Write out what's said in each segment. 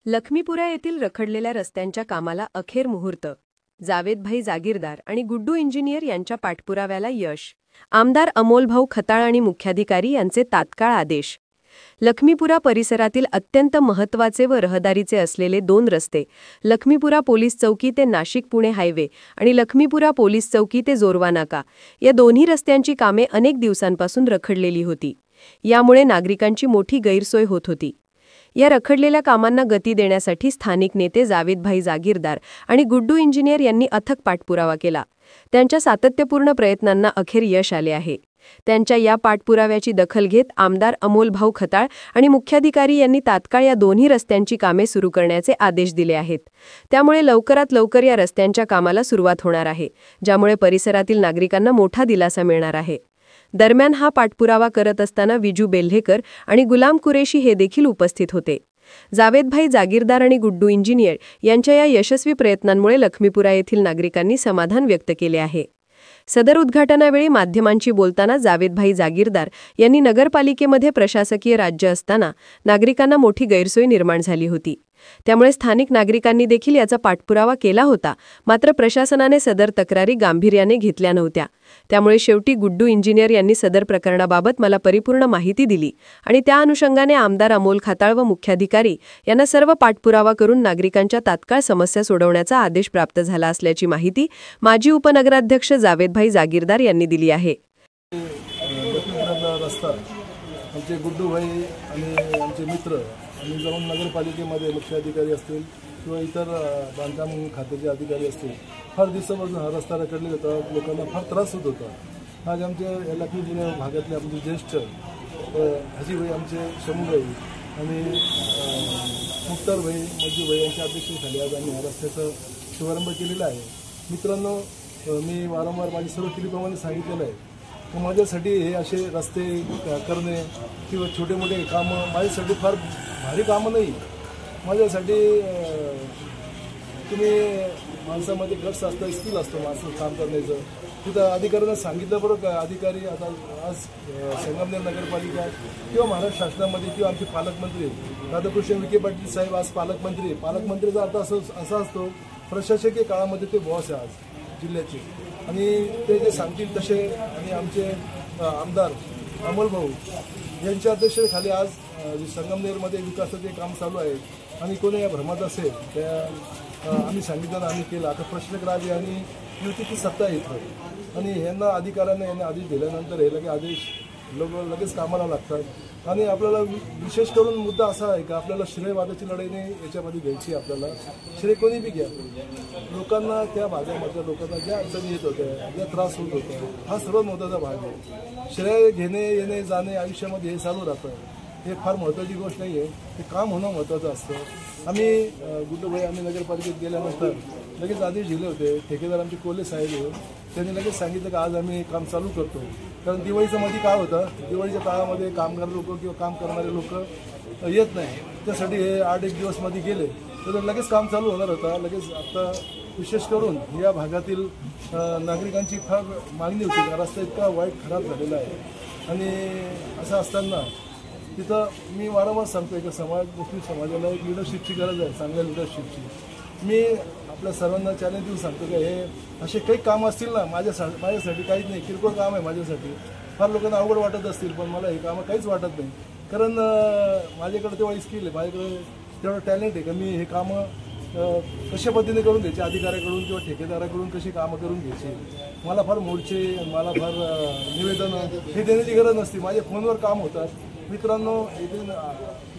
लखमीपुरा येथील रखडलेल्या रस्त्यांच्या कामाला अखेर मुहूर्त. जावेदभाई जागीरदार आणि गुड्डू इंजिनियर यांच्या पाठपुराव्याला यश. आमदार अमोलभाऊ खताळ आणि मुख्याधिकारी यांचे तात्काळ आदेश. लखमीपुरा परिसरातील अत्यंत महत्त्वाचे व रहदारीचे असलेले 2 रस्ते, लखमीपुरा पोलीस चौकी ते नाशिक पुणे हायवे आणि लखमीपुरा पोलीस चौकी ते जोरवा नाका, या दोन्ही रस्त्यांची कामे अनेक दिवसांपासून रखडलेली होती. यामुळे नागरिकांची मोठी गैरसोय होत होती. या रखडलेल्या कामांना गती देण्यासाठी स्थानिक नेते जावेदभाई जागीरदार आणि गुड्डू इंजिनियर यांनी अथक पाठपुरावा केला. त्यांच्या सातत्यपूर्ण प्रयत्नांना अखेर यश आले आहे. त्यांच्या या पाठपुराव्याची दखल घेत आमदार अमोलभाऊ खताळ आणि मुख्याधिकारी यांनी तात्काळ या दोन्ही रस्त्यांची कामे सुरू करण्याचे आदेश दिले आहेत. त्यामुळे लवकरात लवकर या रस्त्यांच्या कामाला सुरुवात होणार आहे, ज्यामुळे परिसरातील नागरिकांना मोठा दिलासा मिळणार आहे. दरम्यान हा पाठपुरावा करत असताना विजू बेल्हेकर आणि गुलाम कुरेशी हे देखील उपस्थित होते. जावेदभाई जागीरदार आणि गुड्डू इंजिनियर यांच्या या यशस्वी प्रयत्नांमुळे लखमीपुरा येथील नागरिकांनी समाधान व्यक्त केले आहे. सदर उद्घाटनावेळी माध्यमांशी बोलताना जावेदभाई जागीरदार यांनी नगरपालिकेमध्ये प्रशासकीय राज्य असताना नागरिकांना मोठी गैरसोय निर्माण झाली होती. त्यामुळे स्थानिक नागरिकांनी देखील याचा पाठपुरावा केला होता, मात्र प्रशासनाने सदर तक्रारी गांभीर्याने घेतल्या नव्हत्या. त्यामुळे शेवटी गुड्डू इंजिनियर यांनी सदर प्रकरणाबाबत मला परिपूर्ण माहिती दिली आणि त्या अनुषंगाने आमदार अमोल खताळ व मुख्याधिकारी यांना सर्व पाठपुरावा करून नागरिकांच्या तात्काळ समस्या सोडवण्याचा आदेश प्राप्त झाला असल्याची माहिती माजी उपनगराध्यक्ष जावेदभाई जागीरदार यांनी दिली आहे. आमचे गुड्डूभाई आणि आमचे मित्र आणि जाऊन नगरपालिकेमध्ये मुख्याधिकारी असतील किंवा इतर बांधकाम खात्याचे अधिकारी असतील, फार दिवसापासून हा रस्ता रखडलेला होता. लोकांना फार त्रास होत होता. आज आमच्या लखमीपुरा भागातले आमचे ज्येष्ठ हजीभाई, आमचे शमूभाई आणि मुख्तारभाई, मज्जूभाई यांच्या अध्यक्षतेखाली आज आम्ही ह्या रस्त्याचा शुभारंभ केलेला आहे. मित्रांनो, मी वारंवार माझी सर्व क्लिपमध्ये सांगितलेलं आहे की माझ्यासाठी हे असे रस्ते करणे किंवा छोटे मोठे कामं माझ्यासाठी फार भारी कामं नाही. माझ्यासाठी तुम्ही माणसामध्ये गट्स असतं, स्किल असतं माणसं काम करण्याचं. तिथं अधिकाऱ्यांना सांगितलं बरं का, अधिकारी आता आज संगमनेर नगरपालिका किंवा महाराष्ट्र शासनामध्ये किंवा आमचे पालकमंत्री राधाकृष्ण विखे पाटील साहेब आज पालकमंत्री. पालकमंत्रीचा अर्थ असा असतो प्रशासकीय काळामध्ये ते बॉस आहे आज जिल्ह्याचे, आणि ते जे सांगतील तसे. आणि आमचे आमदार अमोलभाऊ यांच्या अध्यक्षतेखाली आज संगमनेरमध्ये विकासाचे काम चालू आहे. आणि कोणी या भ्रमात असेल त्या आम्ही सांगितलं, आम्ही केलं. आता प्रश्न राज आणि युतीची सत्ता आहे इथं, आणि यांना अधिकाऱ्यांना यांना आदेश दिल्यानंतर हे आदेश लगेच कामाला लागतात. आणि आपल्याला विशेष करून मुद्दा असा आहे की आपल्याला श्रेयवादाची लढाई नाही याच्यामध्ये घ्यायची. आपल्याला श्रेय कोणी बी घ्या, लोकांना त्या भागामधल्या लोकांना ज्या अडचणी येत होत्या, ज्या त्रास होत होत्या, हा सर्वात महत्त्वाचा भाग आहे. श्रेय घेणे येणे जाणे आयुष्यामध्ये हे चालू राहतं. हे फार महत्त्वाची गोष्ट नाही आहे, ते काम होणं महत्त्वाचं असतं. आम्ही गुड्डूभाई आम्ही नगरपालिकेत गेल्यानंतर लगेच आदेश दिले होते. ठेकेदार आमचे कोले साहेब आहे, त्यांनी लगेच सांगितलं की आज आम्ही काम चालू करतो. कारण दिवाळीचं मध्ये काय होतं, दिवाळीच्या काळामध्ये कामगार लोक किंवा काम करणारे लोक येत नाही. त्यासाठी हे 8-1 दिवस मध्ये गेले तर लगेच काम चालू होणार होता. लगेच आता विशेष करून या भागातील नागरिकांची फार मागणी होती का रस्ता इतका वाईट खराब झालेला आहे. आणि असं असताना तिथं मी वारंवार सांगतोय की मुस्लिम समाजाला एक लिडरशिपची गरज आहे, चांगल्या लिडरशिपची. मी आपल्या सर्वांना चॅलेंज देऊन सांगतो की हे असे काही कामं असतील ना, माझ्यासाठी काहीच नाही, किरकोळ काम आहे माझ्यासाठी. फार लोकांना अवघड वाटत असतील, पण मला हे कामं काहीच वाटत नाही. कारण माझ्याकडे तेवढा स्किल आहे, माझ्याकडे तेवढं टॅलेंट आहे की मी हे कामं कशा पद्धतीने करून घ्यायचे, अधिकाऱ्याकडून किंवा ठेकेदाराकडून कशी कामं करून घ्यायची. मला फार मोर्चे, मला फार निवेदन हे देण्याची गरज नसते. माझ्या फोनवर काम होतात. मित्रांनो, येथील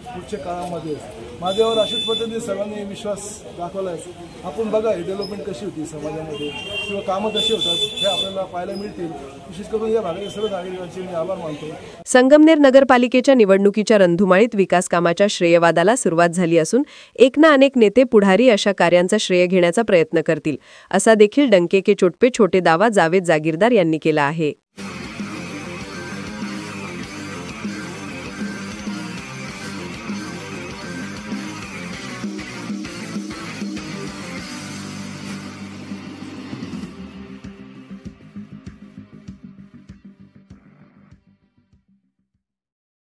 पुढच्या काळामध्ये माझ्यावर अशाच पद्धतीने सर्वांनी विश्वास दाखवला आहे. आपण बघा ही डेव्हलपमेंट कशी होती समाजामध्ये किंवा कामं कशी होतात हे आपल्याला पाहायला मिळतील. विशेष करून या भागातील सर्व नागरिकांचे मी आभार मानतो. संगमनेर नगरपालिकेच्या निवडणुकीच्या रणधुमाळीत विकास कामाच्या श्रेयवादाला सुरुवात झाली असून एक ना अनेक नेते पुढारी अशा कार्यांचा श्रेय घेण्याचा प्रयत्न करतील, असा देखील डंके के चोटपे छोटे दावा जावेद जागीरदार यांनी केला आहे.